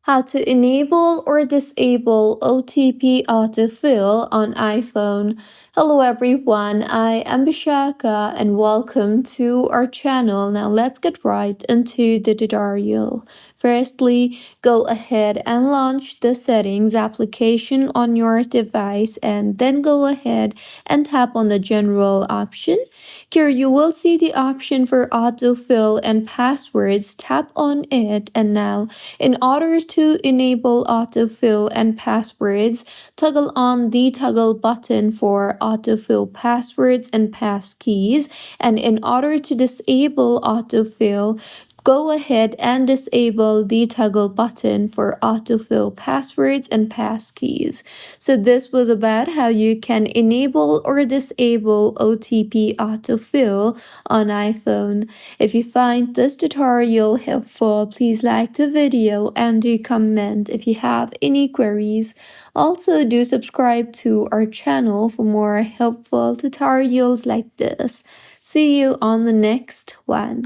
How to enable or disable OTP autofill on iPhone. Hello everyone, I am Bishaka and welcome to our channel. Now let's get right into the tutorial. Firstly, go ahead and launch the settings application on your device and then go ahead and tap on the general option. Here you will see the option for autofill and passwords. Tap on it, and now in order to enable autofill and passwords, toggle on the toggle button for autofill passwords and passkeys, and in order to disable autofill, go ahead and disable the toggle button for autofill passwords and passkeys. So this was about how you can enable or disable OTP autofill on iPhone. If you find this tutorial helpful, please like the video and do comment if you have any queries. Also, do subscribe to our channel for more helpful tutorials like this. See you on the next one.